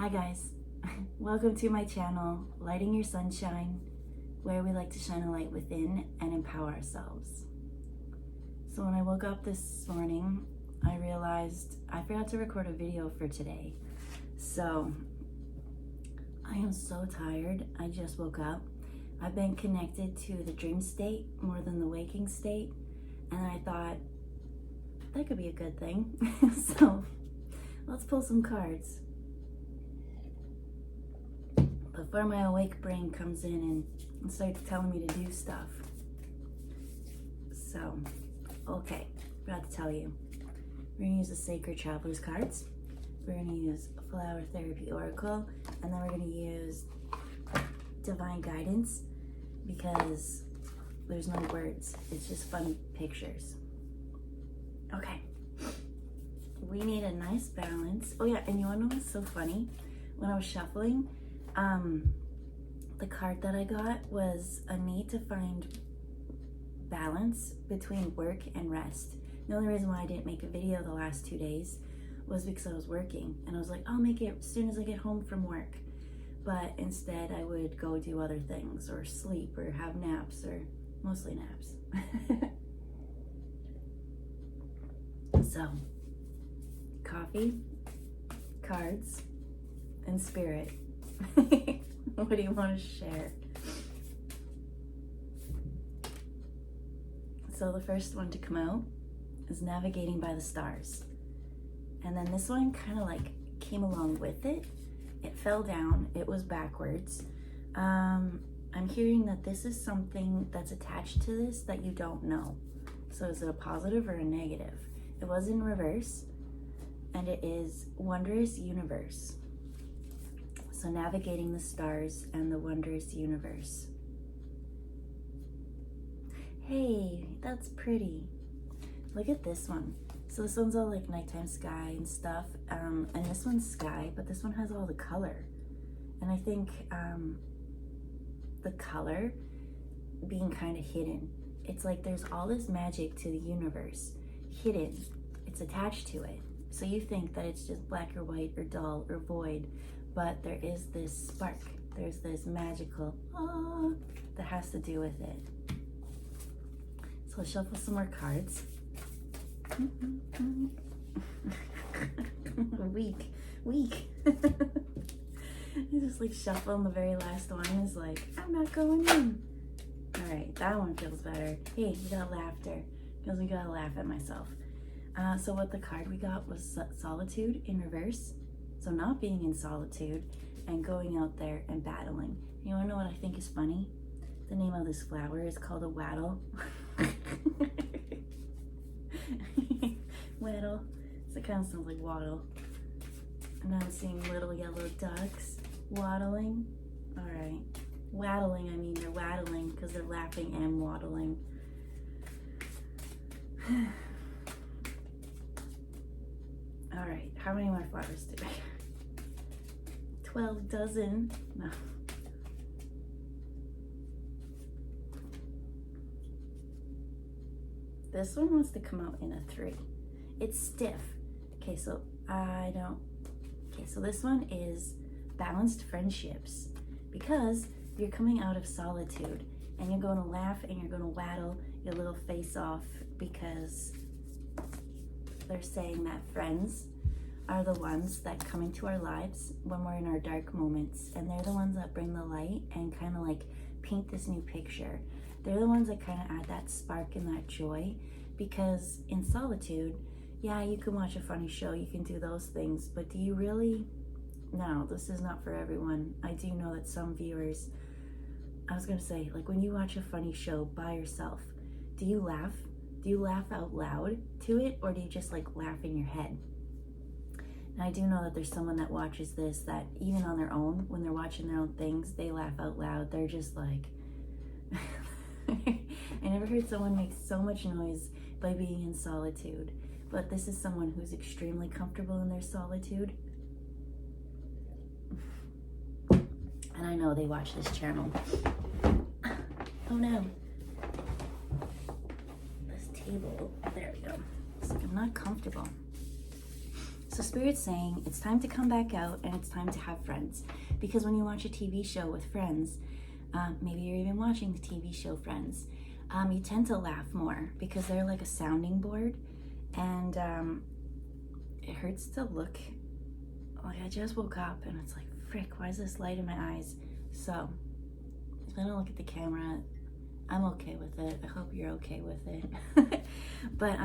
Hi guys, welcome to my channel, Lighting Your Sunshine, where we like to shine a light within and empower ourselves. So when I woke up this morning, I realized I forgot to record a video for today. So I am so tired. I just woke up. I've been connected to the dream state more than the waking state, and I thought that could be a good thing. So let's pull some cards before my awake brain comes in and starts telling me to do stuff. So, okay, forgot to tell you. We're gonna use the Sacred Travelers cards. We're gonna use Flower Therapy Oracle, and then we're gonna use Divine Guidance because there's no words. It's just fun pictures. Okay. We need a nice balance. Oh yeah, and you wanna know what's so funny? When I was shuffling, the card that I got was a need to find balance between work and rest. The only reason why I didn't make a video the last 2 days was because I was working, and I was like, I'll make it as soon as I get home from work. But instead I would go do other things or sleep or have naps, or mostly naps. So, coffee, cards, and spirit. What do you want to share? So the first one to come out is Navigating by the Stars. And then this one kind of like came along with it. It fell down, it was backwards. I'm hearing that this is something that's attached to this that you don't know. So is it a positive or a negative? It was in reverse, and it is Wondrous Universe. So navigating the stars and the wondrous universe. Hey, that's pretty. Look at this one. So this one's all like nighttime sky and stuff. And this one's sky, but this one has all the color. And I think the color being kind of hidden. It's like there's all this magic to the universe hidden. It's attached to it. So you think that it's just black or white or dull or void, but there is this spark. There's this magical that has to do with it. So I'll shuffle some more cards. Weak. You just like shuffle, and the very last one is like, I'm not going in. All right, that one feels better. Hey, we got laughter because we gotta laugh at myself. So what the card we got was Solitude in reverse. So not being in solitude and going out there and battling. You wanna know what I think is funny? The name of this flower is called a wattle. Wattle. So it kind of sounds like waddle. And I'm seeing little yellow ducks waddling. All right. Waddling, I mean they're waddling because they're laughing and waddling. All right, how many more flowers do I have? 12 dozen. No. This one wants to come out in a 3. It's stiff. Okay, so so this one is Balanced Friendships, because you're coming out of solitude and you're going to laugh and you're going to waddle your little face off, because they're saying that friends are the ones that come into our lives when we're in our dark moments, and they're the ones that bring the light and kind of like paint this new picture. They're the ones that kind of add that spark and that joy, because in solitude, yeah, you can watch a funny show, you can do those things, but do you really? No, this is not for everyone. I do know that some viewers, I was gonna say, like when you watch a funny show by yourself, do you laugh? Do you laugh out loud to it, or do you just like laugh in your head? And I do know that there's someone that watches this that even on their own, when they're watching their own things, they laugh out loud. They're just like, I never heard someone make so much noise by being in solitude, but this is someone who's extremely comfortable in their solitude. And I know they watch this channel. Oh no. This table, there we go. It's like I'm not comfortable. So Spirit's saying it's time to come back out and it's time to have friends. Because when you watch a TV show with friends, maybe you're even watching the TV show Friends, you tend to laugh more because they're like a sounding board. And it hurts to look like I just woke up and it's like, frick, why is this light in my eyes? So if I don't look at the camera, I'm okay with it. I hope you're okay with it. But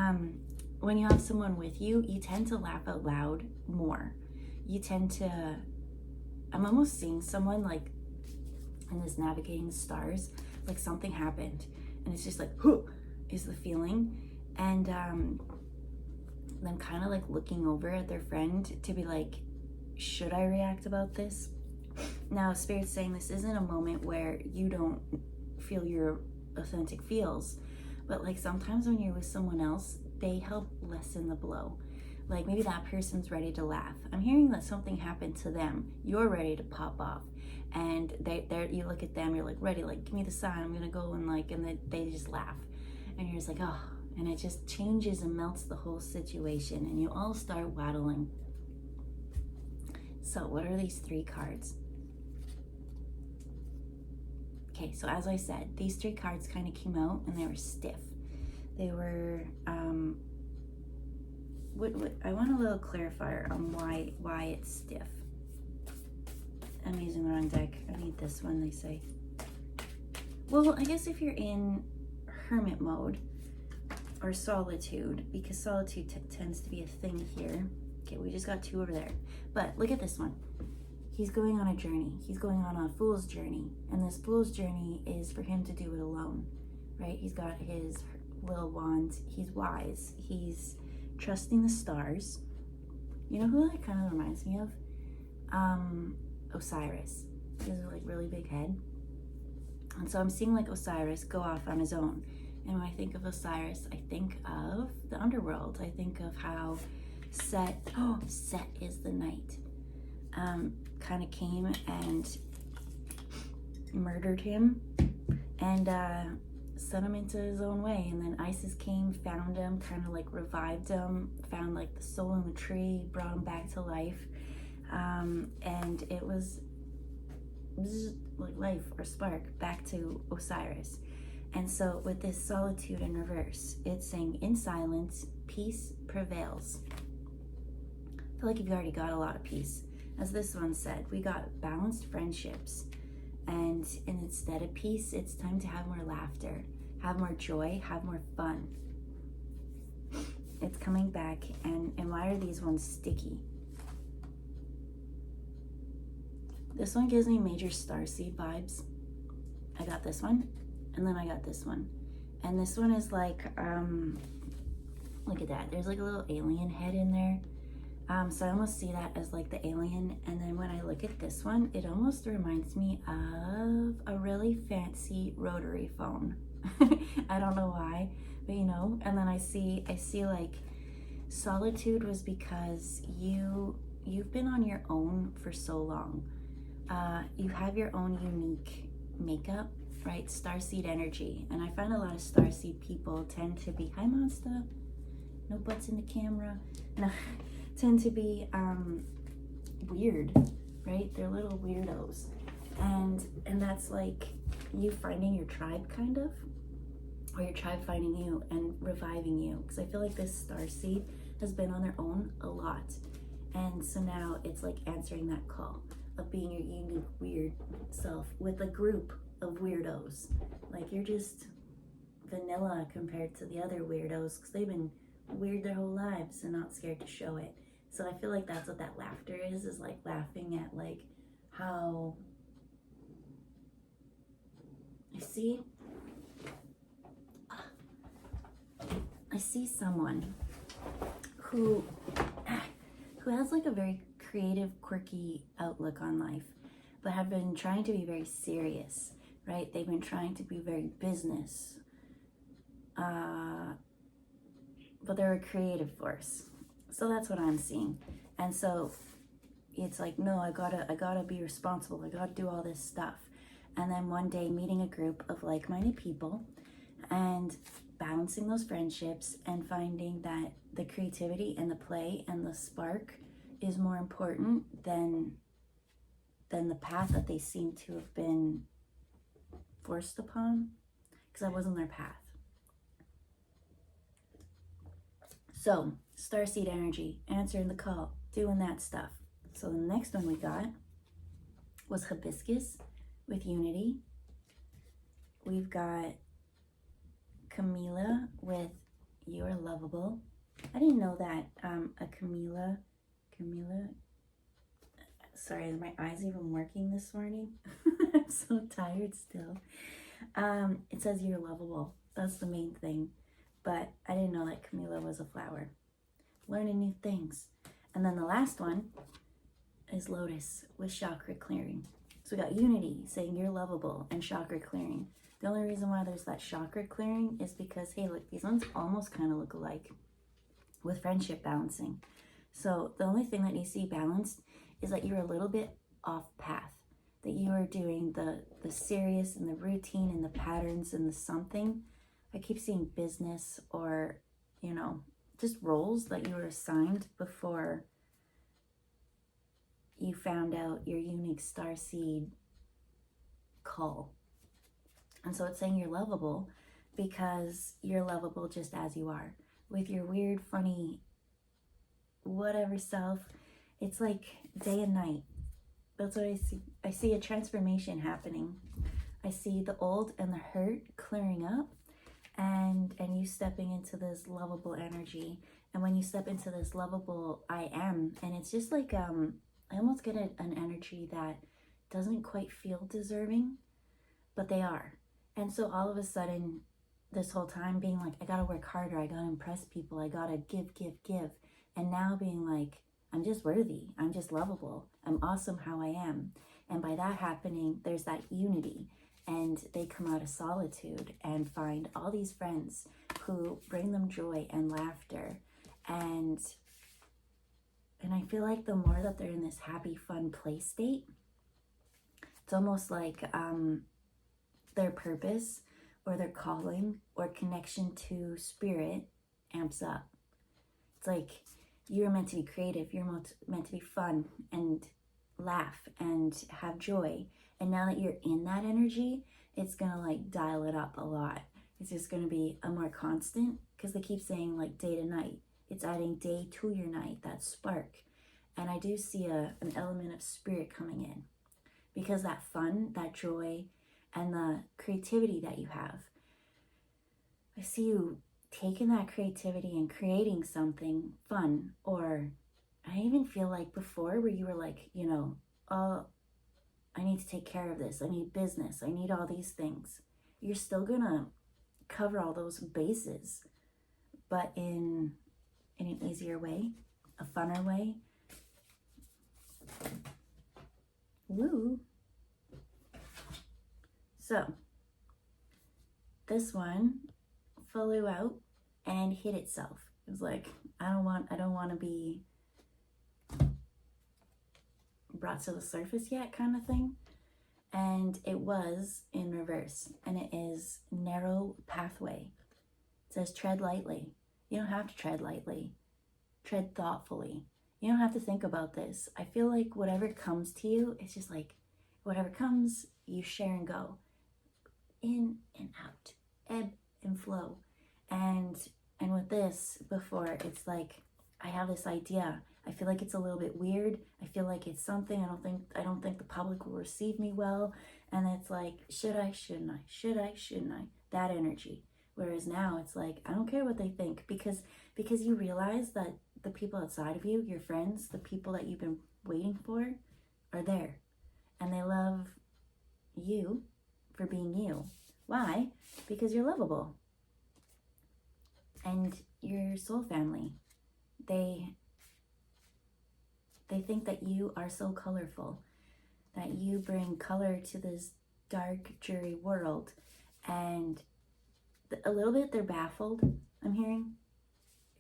when you have someone with you, you tend to laugh out loud more. You tend to, I'm almost seeing someone like in this navigating the stars, like something happened and it's just like, whoo, is the feeling. And them kind of like looking over at their friend to be like, should I react about this? Now, Spirit's saying this isn't a moment where you don't feel your authentic feels, but like sometimes when you're with someone else, they help lessen the blow. Like maybe that person's ready to laugh. I'm hearing that something happened to them. You're ready to pop off, and you look at them, you're like ready, like give me the sign, I'm gonna go, and like, and they just laugh, and you're just like, oh, and it just changes and melts the whole situation, and you all start waddling. So what are these 3 cards? Okay, so as I said, these 3 cards kind of came out and they were stiff. They were, I want a little clarifier on why it's stiff. I'm using the wrong deck. I need this one, they say. Well, I guess if you're in hermit mode or solitude, because solitude tends to be a thing here. Okay, we just got 2 over there. But look at this one. He's going on a journey. He's going on a fool's journey. And this fool's journey is for him to do it alone, right? He's got his little wand. He's wise. He's trusting the stars. You know who that kind of reminds me of? Osiris. He has a like really big head. And so I'm seeing like Osiris go off on his own. And when I think of Osiris, I think of the underworld. I think of how Set is the night, kind of came and murdered him and sent him into his own way. And then Isis came, found him, kind of like revived him, found like the soul in the tree, brought him back to life. And it was like life or spark back to Osiris. And so with this solitude in reverse, it's saying in silence, peace prevails. I feel like you've already got a lot of peace. As this one said, we got balanced friendships. And instead of peace, it's time to have more laughter, have more joy, have more fun. It's coming back. And why are these ones sticky? This one gives me major starseed vibes. I got this one, and then I got this one. And this one is like, look at that. There's like a little alien head in there. So I almost see that as like the alien. And then when I look at this one, it almost reminds me of a really fancy rotary phone. I don't know why, but you know. And then I see like solitude was because you've been on your own for so long. You have your own unique makeup, right? Starseed energy. And I find a lot of starseed people tend to be, hi Monster, no butts in the camera. No, tend to be weird, right? They're little weirdos. And that's like you finding your tribe kind of, or your tribe finding you and reviving you. Because I feel like this starseed has been on their own a lot. And so now it's like answering that call of being your unique weird self with a group of weirdos. Like you're just vanilla compared to the other weirdos because they've been weird their whole lives and not scared to show it. So I feel like that's what that laughter is like laughing at like how I see someone who has like a very creative, quirky outlook on life, but have been trying to be very serious, right? They've been trying to be very business, but they're a creative force. So that's what I'm seeing. And so it's like, no, I gotta be responsible. I gotta do all this stuff. And then one day meeting a group of like-minded people, and balancing those friendships and finding that the creativity and the play and the spark is more important than the path that they seem to have been forced upon, because that wasn't their path. So, starseed energy, answering the call, doing that stuff. So the next one we got was hibiscus with unity. We've got Camilla with you are lovable. I didn't know that a Camilla, sorry, are my eyes even working this morning? I'm so tired still. It says you're lovable. That's the main thing. But I didn't know that Camilla was a flower. Learning new things. And then the last one is Lotus with chakra clearing. So we got unity, saying you're lovable, and chakra clearing. The only reason why there's that chakra clearing is because, hey, look, these ones almost kind of look alike with friendship balancing. So the only thing that needs to be balanced is that you're a little bit off path, that you are doing the serious and the routine and the patterns and the something. I keep seeing business or, you know, just roles that you were assigned before you found out your unique starseed call. And so it's saying you're lovable because you're lovable just as you are. With your weird, funny, whatever self, it's like day and night. That's what I see. I see a transformation happening. I see the old and the hurt clearing up, and you stepping into this lovable energy. And when you step into this lovable I am, and it's just like I almost get an energy that doesn't quite feel deserving, but they are. And so all of a sudden, this whole time being like, I gotta work harder, I gotta impress people, I gotta give. And now being like, I'm just worthy, I'm just lovable, I'm awesome how I am. And by that happening, there's that unity. And they come out of solitude and find all these friends who bring them joy and laughter. And I feel like the more that they're in this happy, fun play state, it's almost like their purpose or their calling or connection to spirit amps up. It's like you're meant to be creative, you're meant to be fun and laugh and have joy. And now that you're in that energy, it's gonna like dial it up a lot. It's just gonna be a more constant, because they keep saying like day to night. It's adding day to your night, that spark. And I do see an element of spirit coming in, because that fun, that joy, and the creativity that you have, I see you taking that creativity and creating something fun. Or I even feel like before where you were like, you know, oh, I need to take care of this, I need business, I need all these things. You're still gonna cover all those bases, but in an easier way, a funner way. Woo! So this one flew out and hit itself. It was like, I don't want to be brought to the surface yet, kind of thing. And it was in reverse, and it is narrow pathway. It says tread lightly. You don't have to tread lightly. Tread thoughtfully. You don't have to think about this. I feel like whatever comes to you, it's just like whatever comes, you share and go. In and out, ebb and flow. And with this before, it's like I have this idea. I feel like it's a little bit weird. I feel like it's something I don't think the public will receive me well. And it's like, should I, shouldn't I? Should I, shouldn't I? That energy. Whereas now it's like, I don't care what they think, because you realize that the people outside of you, your friends, the people that you've been waiting for, are there. And they love you for being you. Why? Because you're lovable. And your soul family, they think that you are so colorful, that you bring color to this dark, dreary world. And a little bit they're baffled, I'm hearing,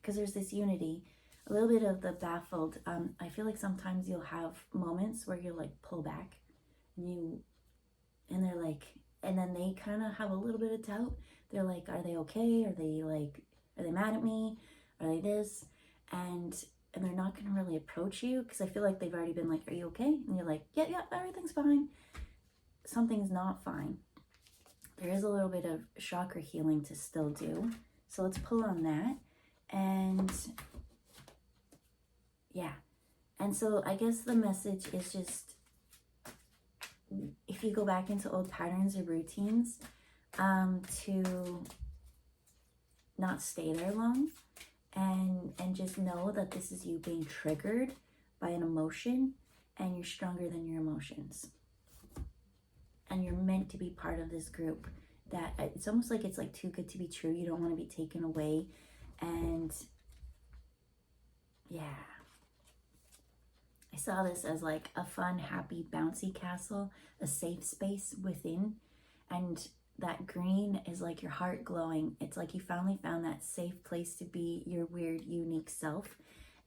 because there's this unity. A little bit of the baffled. I feel like sometimes you'll have moments where you'll like pull back, and they're like, and then they kind of have a little bit of doubt. They're like, are they okay? Are they mad at me? Are they this? And they're not going to really approach you, because I feel like they've already been like, are you okay? And you're like, yeah, everything's fine. Something's not fine. There is a little bit of chakra healing to still do. So let's pull on that. And yeah. And so I guess the message is just, if you go back into old patterns or routines, to not stay there long, and just know that this is you being triggered by an emotion, and you're stronger than your emotions. And you're meant to be part of this group that it's almost like it's like too good to be true. You don't want to be taken away. And yeah, I saw this as like a fun, happy, bouncy castle, a safe space within. And that green is like your heart glowing. It's like you finally found that safe place to be your weird, unique self.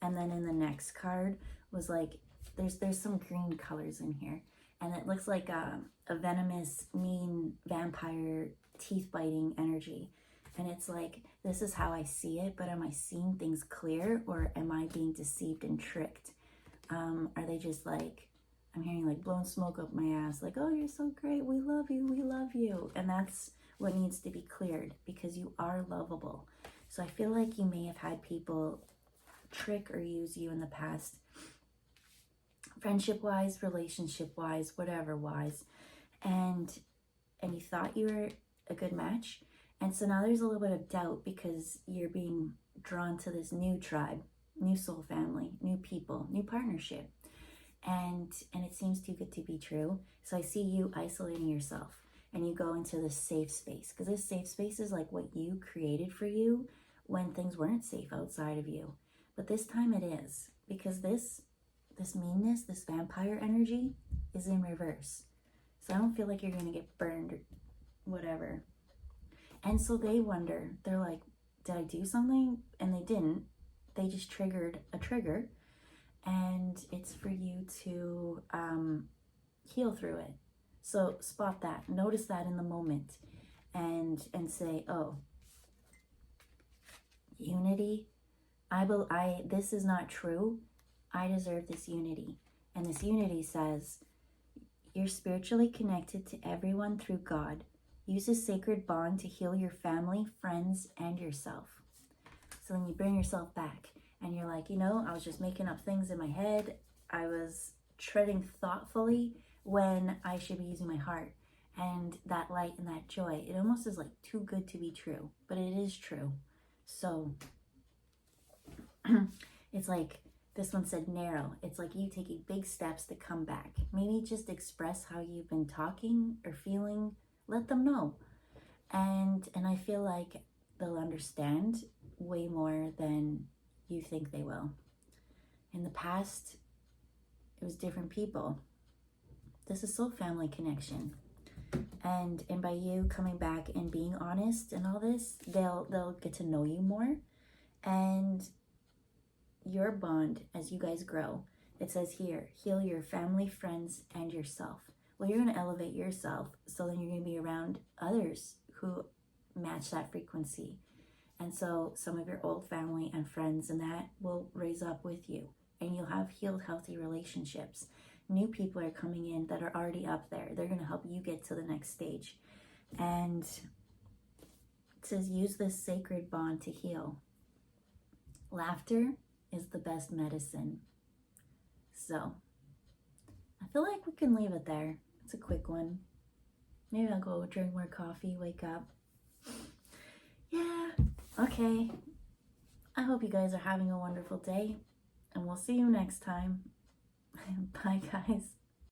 And then in the next card was like, there's some green colors in here. And it looks like a venomous, mean, vampire, teeth-biting energy. And it's like, this is how I see it, but am I seeing things clear, or am I being deceived and tricked? Are they just like, I'm hearing like blowing smoke up my ass, like, oh, you're so great, we love you, we love you. And that's what needs to be cleared, because you are lovable. So I feel like you may have had people trick or use you in the past, friendship-wise, relationship-wise, whatever-wise, and you thought you were a good match. And so now there's a little bit of doubt, because you're being drawn to this new tribe, new soul family, new people, new partnership. And it seems too good to be true. So I see you isolating yourself, and you go into this safe space, because this safe space is like what you created for you when things weren't safe outside of you. But this time it is, because this meanness, this vampire energy is in reverse. So I don't feel like you're going to get burned or whatever. And so they wonder, they're like, did I do something? And they didn't. They just triggered a trigger. And it's for you to heal through it. So spot that. Notice that in the moment. And say, oh, unity. This is not true. I deserve this unity. And this unity says, you're spiritually connected to everyone through God. Use a sacred bond to heal your family, friends, and yourself. So then you bring yourself back, and you're like, I was just making up things in my head. I was treading thoughtfully when I should be using my heart. And that light and that joy, it almost is like too good to be true, but it is true. So it's like, this one said narrow. It's like you taking big steps to come back. Maybe just express how you've been talking or feeling. Let them know. And I feel like they'll understand way more than you think they will. In the past, it was different people. This is soul family connection. And by you coming back and being honest and all this, they'll get to know you more. And your bond, as you guys grow, it says here, heal your family, friends, and yourself. Well, you're going to elevate yourself, so then you're going to be around others who match that frequency. And so some of your old family and friends and that will raise up with you, and you'll have healed, healthy relationships. New people are coming in that are already up there. They're going to help you get to the next stage. And it says, use this sacred bond to heal. Laughter is the best medicine. So I feel like we can leave it there. It's a quick one. Maybe I'll go drink more coffee, wake up. Yeah, okay. I hope you guys are having a wonderful day, and we'll see you next time. Bye, guys.